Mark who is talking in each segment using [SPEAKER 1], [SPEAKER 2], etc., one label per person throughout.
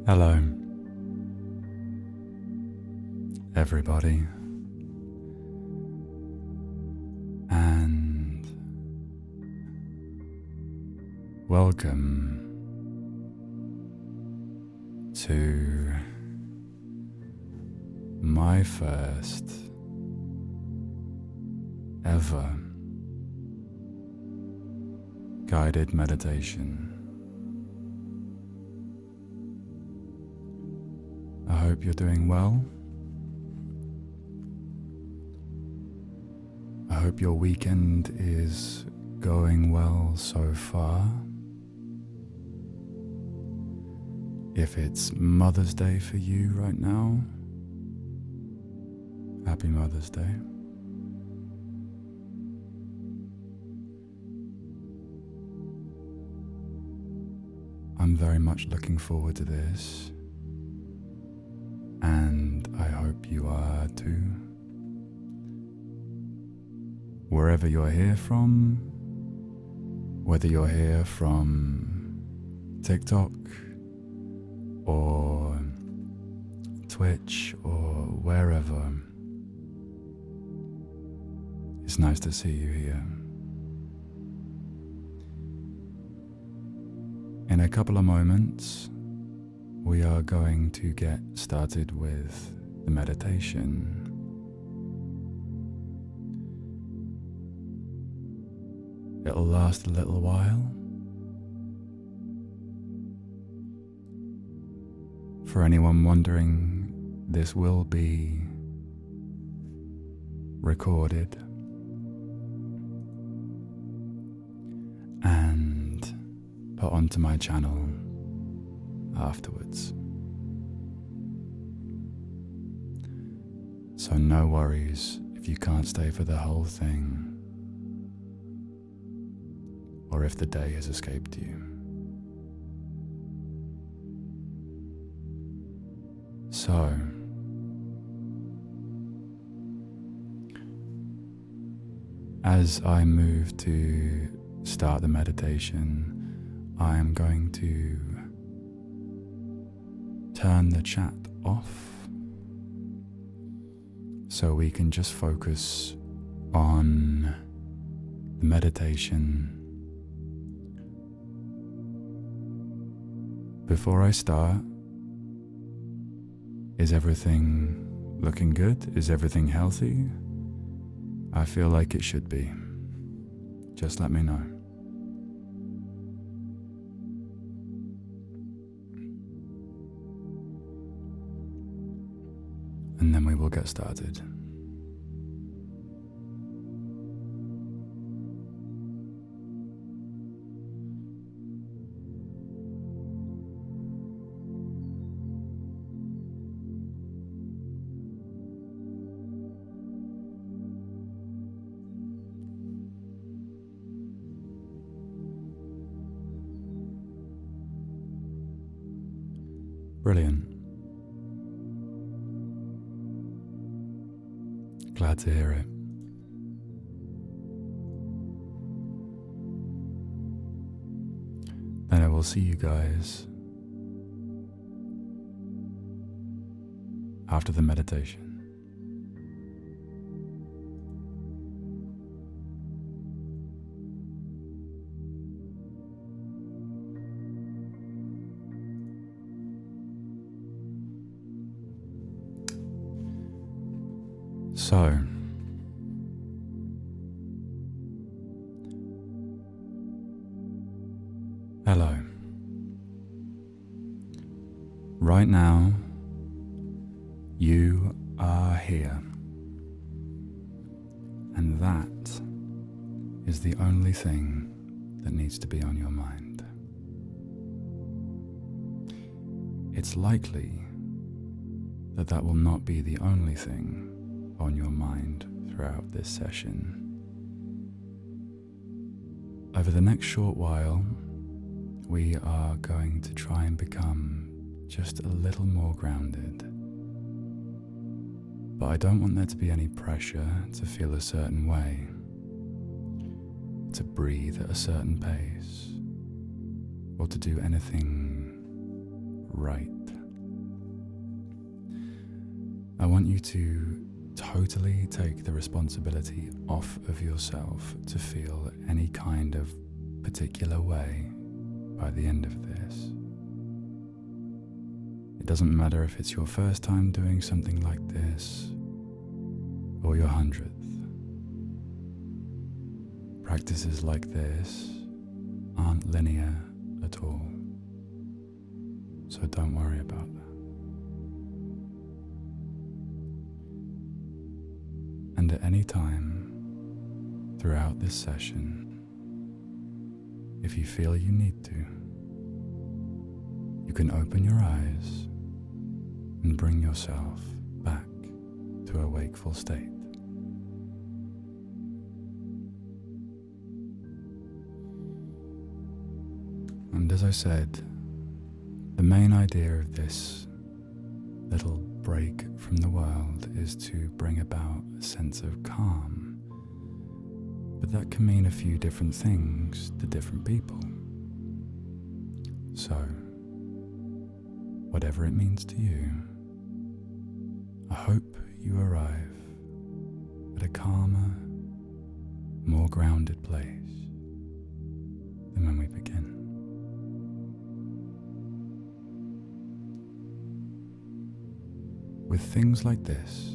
[SPEAKER 1] Hello, everybody, and welcome to my first ever guided meditation. I hope you're doing well. I hope your weekend is going well so far. If it's Mother's Day for you right now, happy Mother's Day. I'm very much looking forward to this, and I hope you are too. Wherever you're here from, whether you're here from TikTok or Twitch or wherever, it's nice to see you here. In a couple of moments, we are going to get started with the meditation. It'll last a little while. For anyone wondering, this will be recorded and put onto my channel afterwards. So no worries if you can't stay for the whole thing, or if the day has escaped you. So, as I move to start the meditation, I am going to turn the chat off so we can just focus on the meditation. Before I start, is everything looking good? Is everything healthy? I feel like it should be. Just let me know. And then we will get started. Brilliant. Glad to hear it. And I will see you guys after the meditation. So, hello. Right now, you are here. And that is the only thing that needs to be on your mind. It's likely that that will not be the only thing on your mind throughout this session. Over the next short while, we are going to try and become just a little more grounded. But I don't want there to be any pressure to feel a certain way, to breathe at a certain pace, or to do anything right. I want you to totally take the responsibility off of yourself to feel any kind of particular way by the end of this. It doesn't matter if it's your first time doing something like this or your 100th. Practices like this aren't linear at all, so don't worry about that. And at any time throughout this session, if you feel you need to, you can open your eyes and bring yourself back to a wakeful state. And as I said, the main idea of this little break from the world is to bring about a sense of calm. But that can mean a few different things to different people. So, whatever it means to you, I hope you arrive at a calmer, more grounded place than when we begin. With things like this,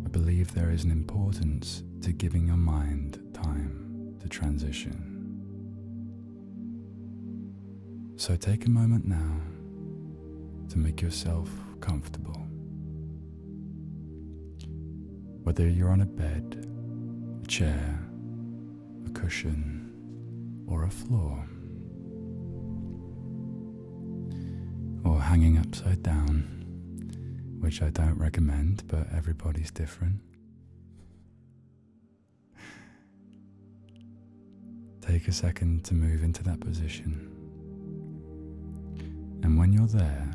[SPEAKER 1] I believe there is an importance to giving your mind time to transition. So take a moment now to make yourself comfortable. Whether you're on a bed, a chair, a cushion, or a floor, or hanging upside down, which I don't recommend, but everybody's different. Take a second to move into that position. And when you're there,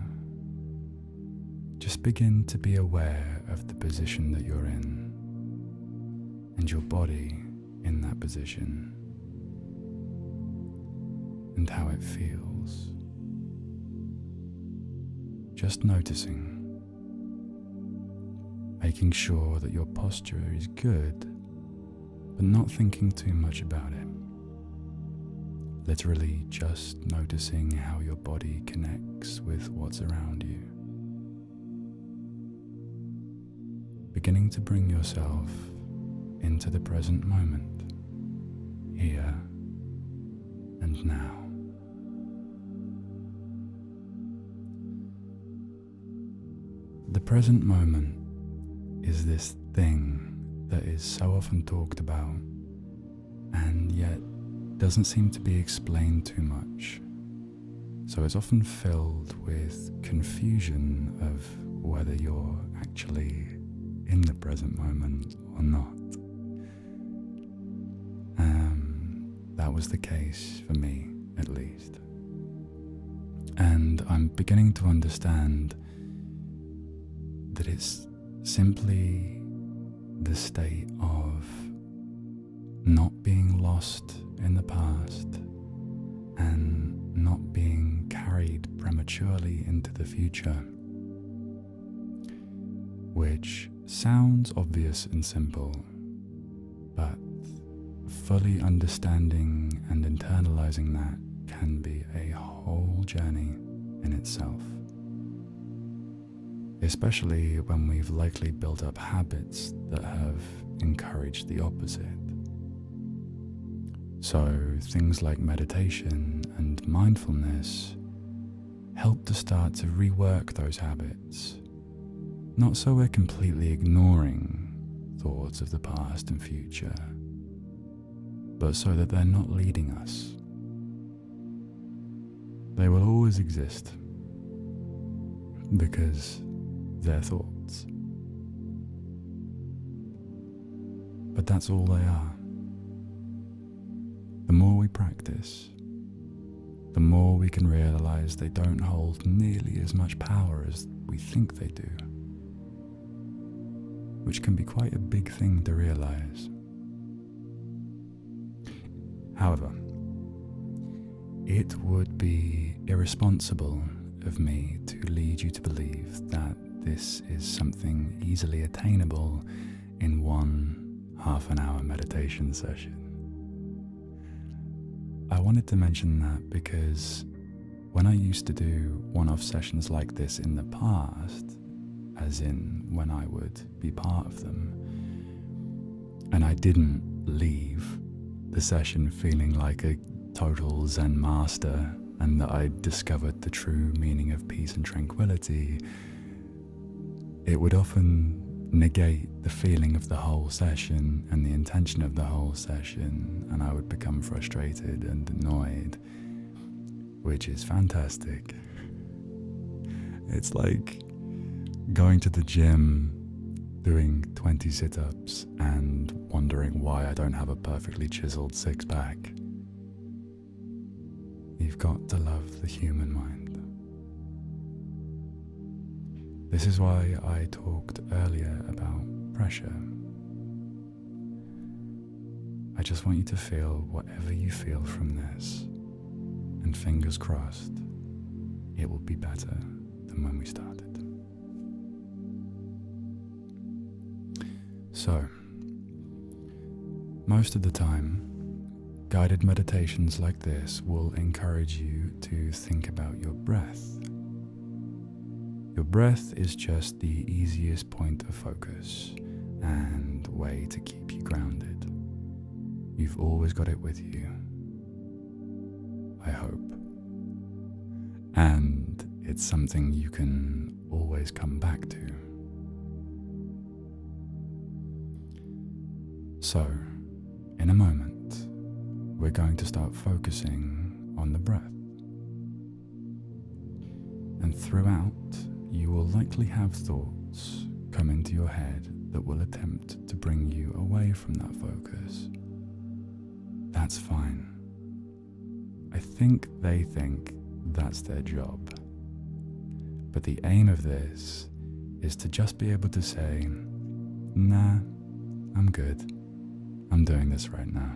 [SPEAKER 1] just begin to be aware of the position that you're in and your body in that position and how it feels. Just noticing. Making sure that your posture is good, but not thinking too much about it. Literally just noticing how your body connects with what's around you. Beginning to bring yourself into the present moment, here and now. The present moment is this thing that is so often talked about and yet doesn't seem to be explained too much. So it's often filled with confusion of whether you're actually in the present moment or not. That was the case for me, at least. And I'm beginning to understand that it's simply the state of not being lost in the past and not being carried prematurely into the future, which sounds obvious and simple, but fully understanding and internalizing that can be a whole journey in itself. Especially when we've likely built up habits that have encouraged the opposite. So things like meditation and mindfulness help to start to rework those habits, not so we're completely ignoring thoughts of the past and future, but so that they're not leading us. They will always exist because they're thoughts. But that's all they are. The more we practice, the more we can realize they don't hold nearly as much power as we think they do, which can be quite a big thing to realize. However, it would be irresponsible of me to lead you to believe that this is something easily attainable in one half-an-hour meditation session. I wanted to mention that because when I used to do one-off sessions like this in the past, as in when I would be part of them, and I didn't leave the session feeling like a total Zen master and that I'd discovered the true meaning of peace and tranquility, it would often negate the feeling of the whole session and the intention of the whole session, and I would become frustrated and annoyed, which is fantastic. It's like going to the gym, doing 20 sit-ups and wondering why I don't have a perfectly chiseled six-pack. You've got to love the human mind. This is why I talked earlier about pressure. I just want you to feel whatever you feel from this, and fingers crossed, it will be better than when we started. So, most of the time, guided meditations like this will encourage you to think about your breath. Your breath is just the easiest point of focus and way to keep you grounded. You've always got it with you, I hope. And it's something you can always come back to. So, in a moment, we're going to start focusing on the breath. And throughout, you will likely have thoughts come into your head that will attempt to bring you away from that focus. That's fine. I think they think that's their job. But the aim of this is to just be able to say, nah, I'm good. I'm doing this right now.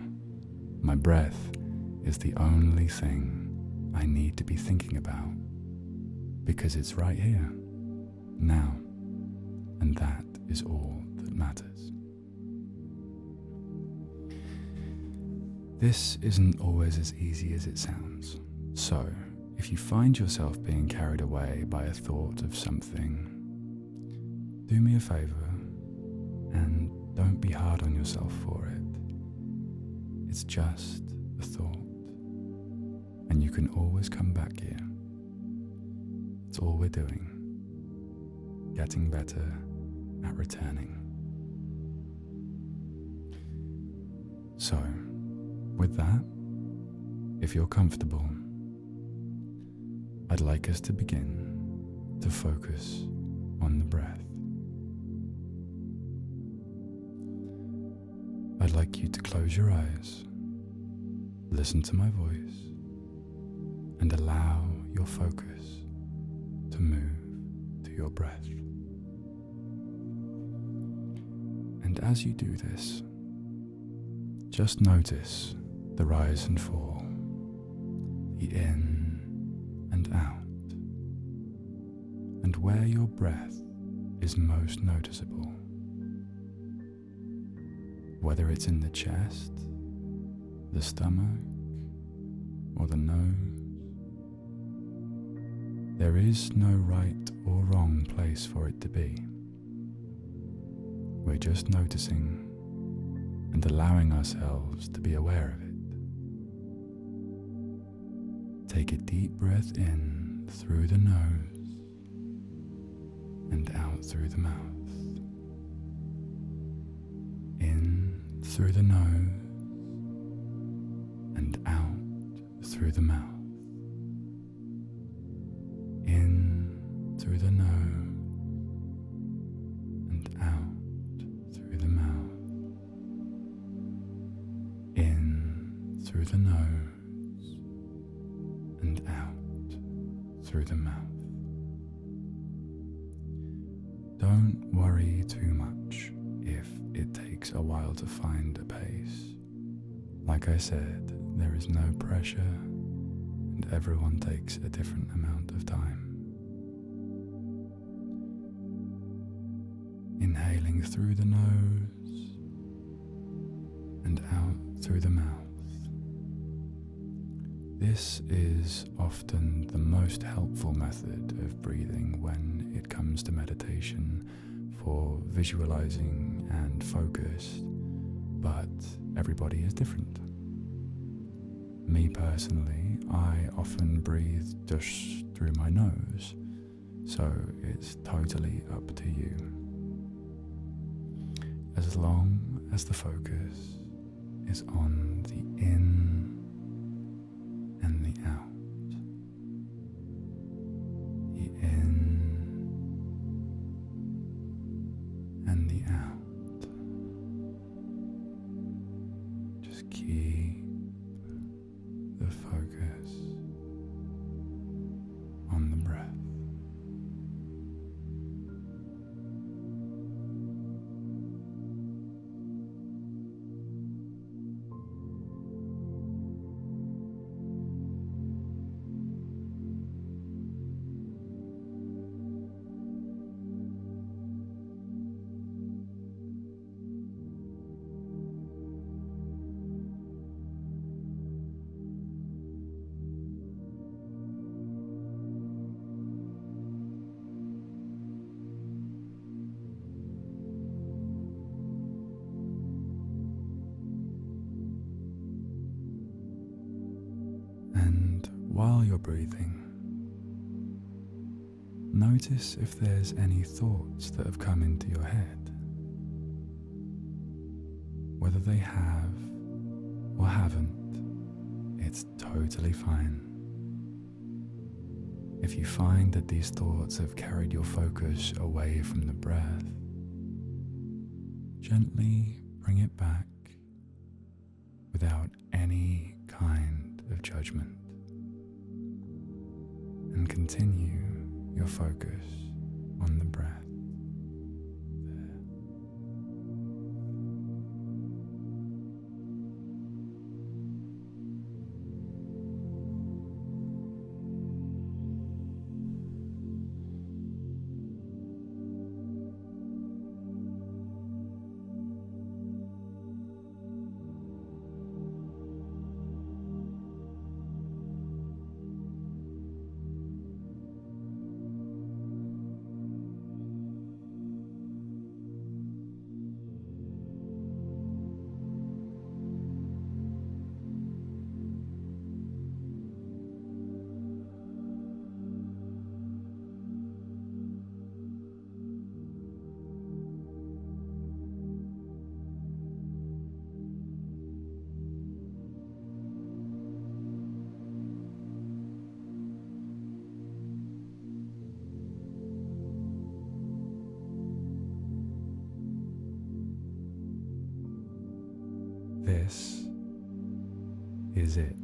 [SPEAKER 1] My breath is the only thing I need to be thinking about because it's right here, now, and that is all that matters. This isn't always as easy as it sounds, so if you find yourself being carried away by a thought of something, do me a favor and don't be hard on yourself for it. It's just a thought, and you can always come back here. It's all we're doing, getting better at returning. So, with that, if you're comfortable, I'd like us to begin to focus on the breath. I'd like you to close your eyes, listen to my voice, and allow your focus to move to your breath. And as you do this, just notice the rise and fall, the in and out, and where your breath is most noticeable. Whether it's in the chest, the stomach, or the nose, there is no right or wrong place for it to be. We're just noticing and allowing ourselves to be aware of it. Take a deep breath in through the nose and out through the mouth. In through the nose and out through the mouth. In through the nose and out through the mouth. In through the nose and out through the mouth. Don't worry too much if it takes a while to find a pace. Like I said, there is no pressure and everyone takes a different amount of time. Inhaling through the nose and out through the mouth. This is often the most helpful method of breathing when it comes to meditation for visualizing and focus, but everybody is different. Me personally, I often breathe just through my nose, so it's totally up to you. As long as the focus is on the in and the out, the in and the out. Just keep the focus on the breath. And while you're breathing, notice if there's any thoughts that have come into your head, whether they have or haven't. It's totally fine. If you find that these thoughts have carried your focus away from the breath, gently bring it back without any kind of judgment, and continue your focus on the breath. This is it.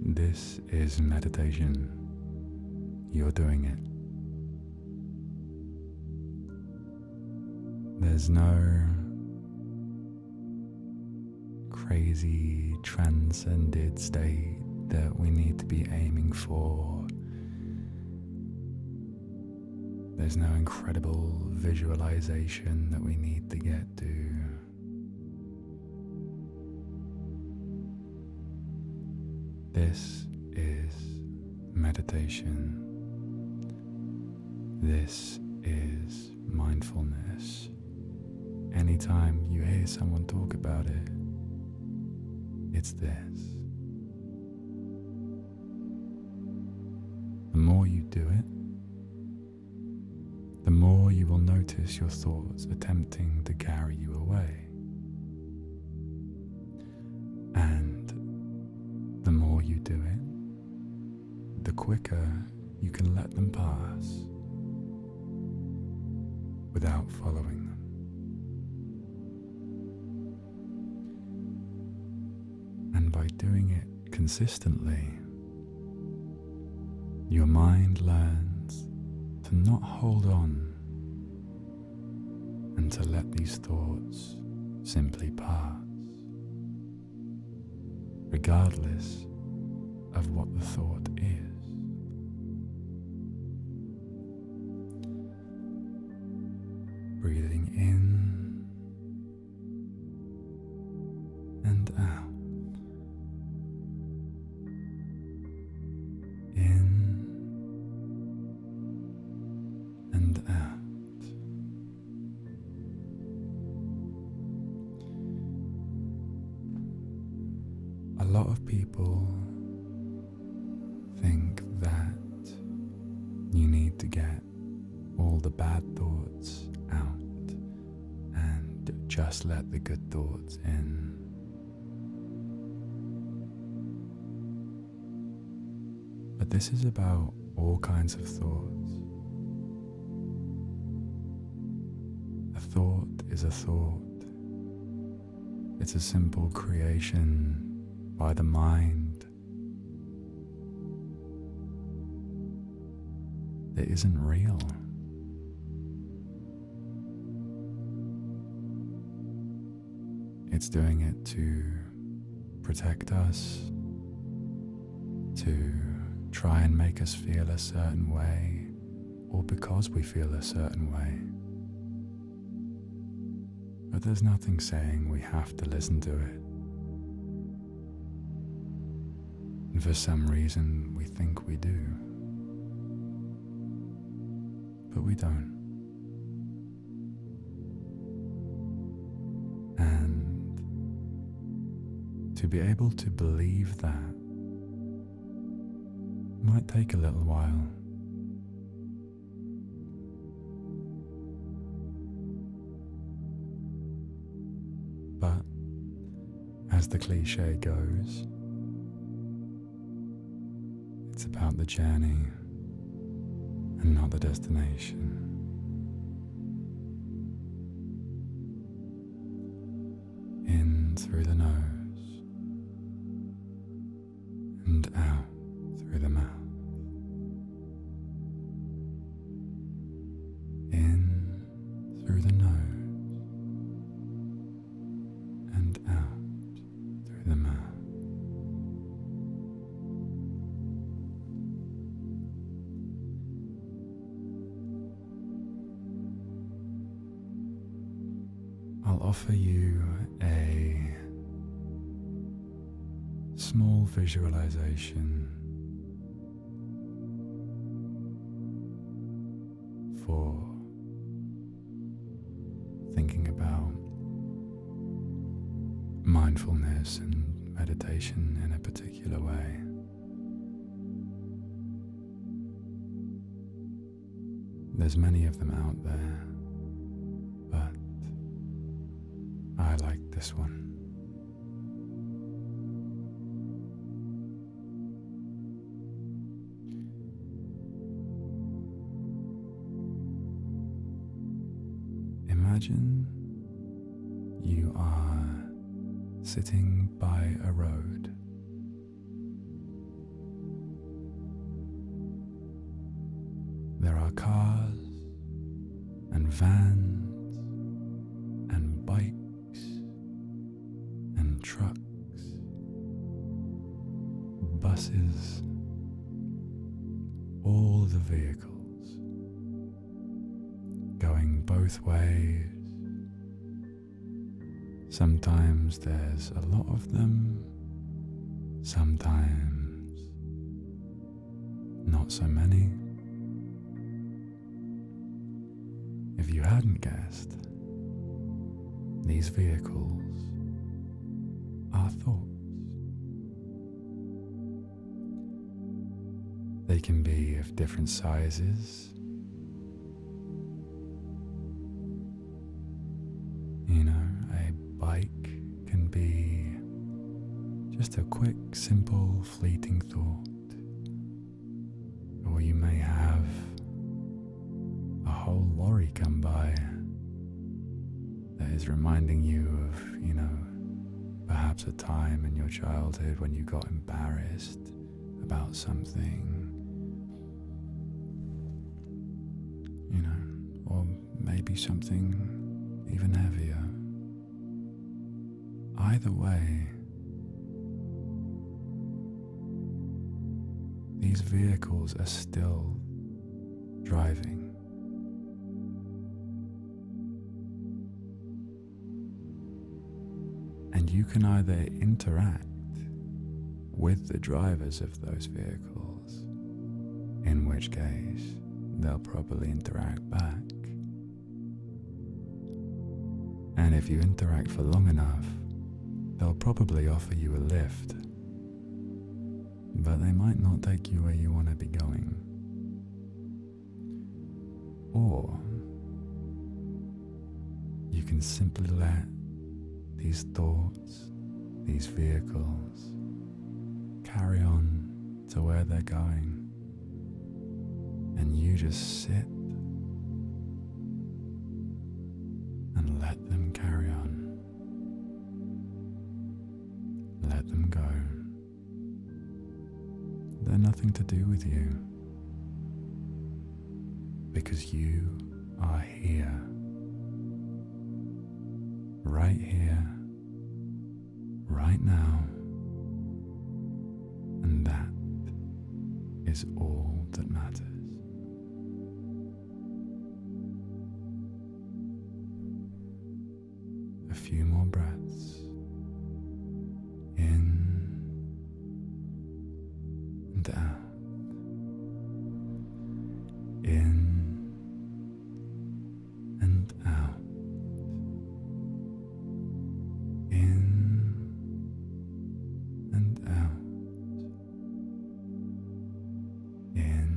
[SPEAKER 1] This is meditation. You're doing it. There's no crazy transcended state that we need to be aiming for. There's no incredible visualization that we need to get to. This is meditation. This is mindfulness. Anytime you hear someone talk about it, it's this. The more you do it, the more you will notice your thoughts attempting to carry you away. And the more you do it, the quicker you can let them pass without following them. And by doing it consistently, your mind learns to not hold on and to let these thoughts simply pass, regardless of what the thought is. breathing in and out. In and out. A lot of people think that you need to get all the bad thoughts out and just let the good thoughts in. But this is about all kinds of thoughts. A thought is a thought. It's a simple creation by the mind. That isn't real. It's doing it to protect us, to try and make us feel a certain way, or because we feel a certain way. But there's nothing saying we have to listen to it. And for some reason, we think we do. But we don't. And to be able to believe that might take a little while. But as the cliche goes, it's about the journey and not the destination. In through the nose and out through the mouth. In through the nose and out through the mouth. I'll offer you a small visualization for thinking about mindfulness and meditation in a particular way. There's many of them out there, but I like this one. Imagine you are sitting by a road. There are cars and vans and bikes and trucks, buses, all the vehicles going both ways. Sometimes there's a lot of them, sometimes not so many. If you hadn't guessed, these vehicles are thoughts. They can be of different sizes. You know, a bike can be just a quick, simple, fleeting thought. Or you may have a whole lorry come by that is reminding you of, perhaps a time in your childhood when you got embarrassed about something, or maybe something even heavier. Either way, these vehicles are still driving. you can either interact with the drivers of those vehicles, in which case they'll probably interact back. And if you interact for long enough, they'll probably offer you a lift, but they might not take you where you want to be going. Or you can simply let these thoughts, these vehicles, carry on to where they're going, and you just sit and let them carry on. Let them go. They're nothing to do with you, because you are here, right here, right now, and that is all that matters. A few more breaths, in and out, in and out, in and out, in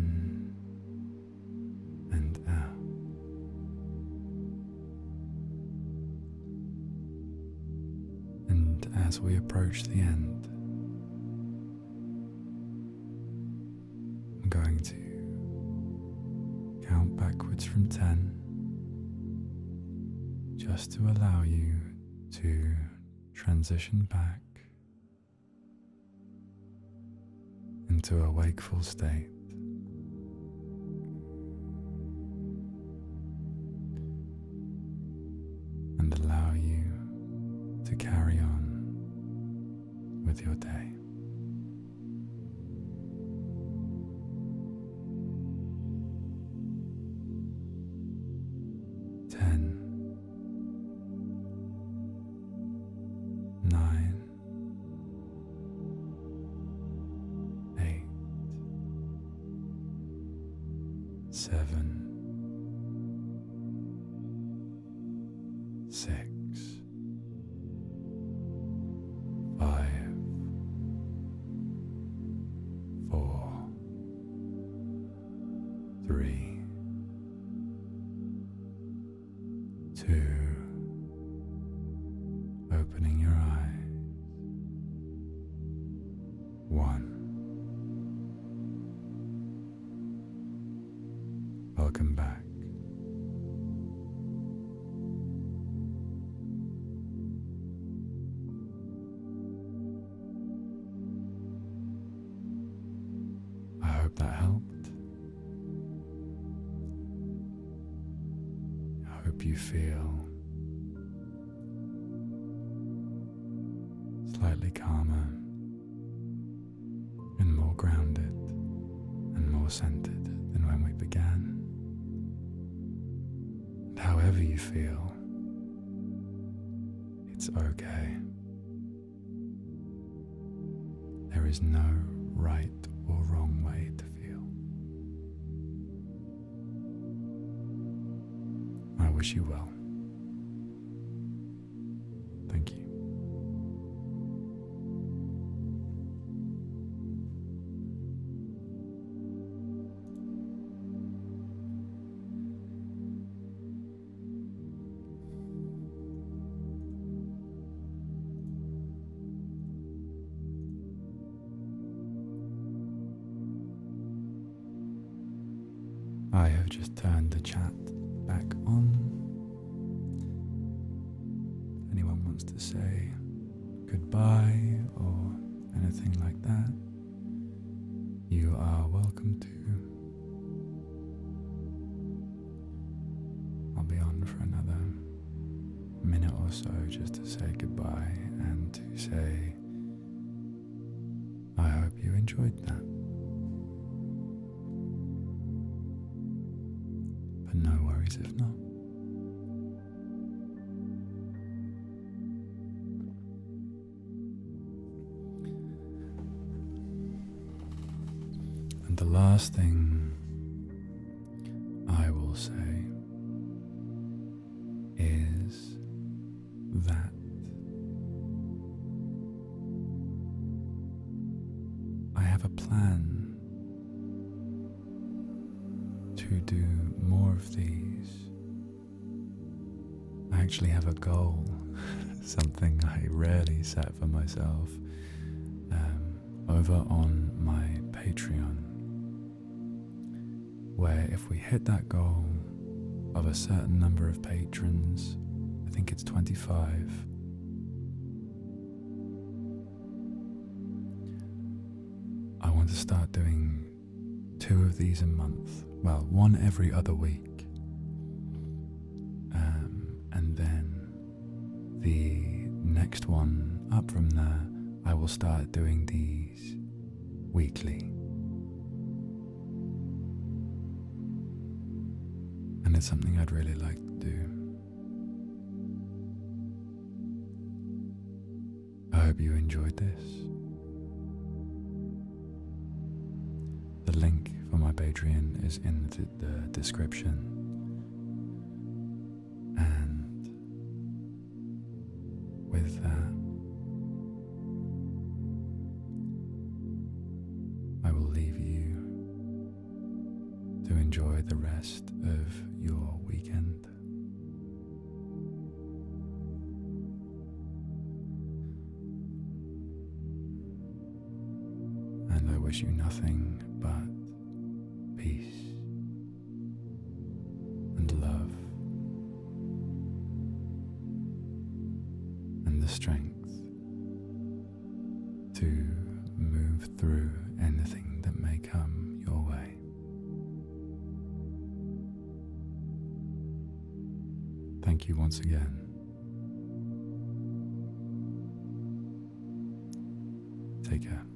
[SPEAKER 1] and out. And as we approach the end, I'm going to count backwards from 10, just to allow you to transition back into a wakeful state. And allow you to carry on with your day. 10, 9, 8, 7, 6, 5, 4, 3, 2, opening your eyes, 1. Welcome back. I hope that helped. I hope you feel slightly calmer and more grounded and more centered than when we began. And however you feel, it's okay. There is no right or wrong way to feel. I wish you well. Thank you. I have just turned the chat back on. If anyone wants to say goodbye or anything like that, you are welcome to. I'll be on for another minute or so just to say goodbye and to say I hope you enjoyed that. But no worries if not. last thing I will say is that I have a plan to do more of these. I actually have a goal, something I rarely set for myself, over on my Patreon, where if we hit that goal of a certain number of patrons, I think it's 25, I want to start doing 2 of these a month. Well, 1 every other week. And then the next one up from there, I will start doing these weekly. And it's something I'd really like to do. I hope you enjoyed this. The link for my Patreon is in the description. And with that, I will leave you to enjoy the rest of your weekend. And I wish you nothing but peace and love and the strength to move through anything that may come your way. Thank you once again. Take care.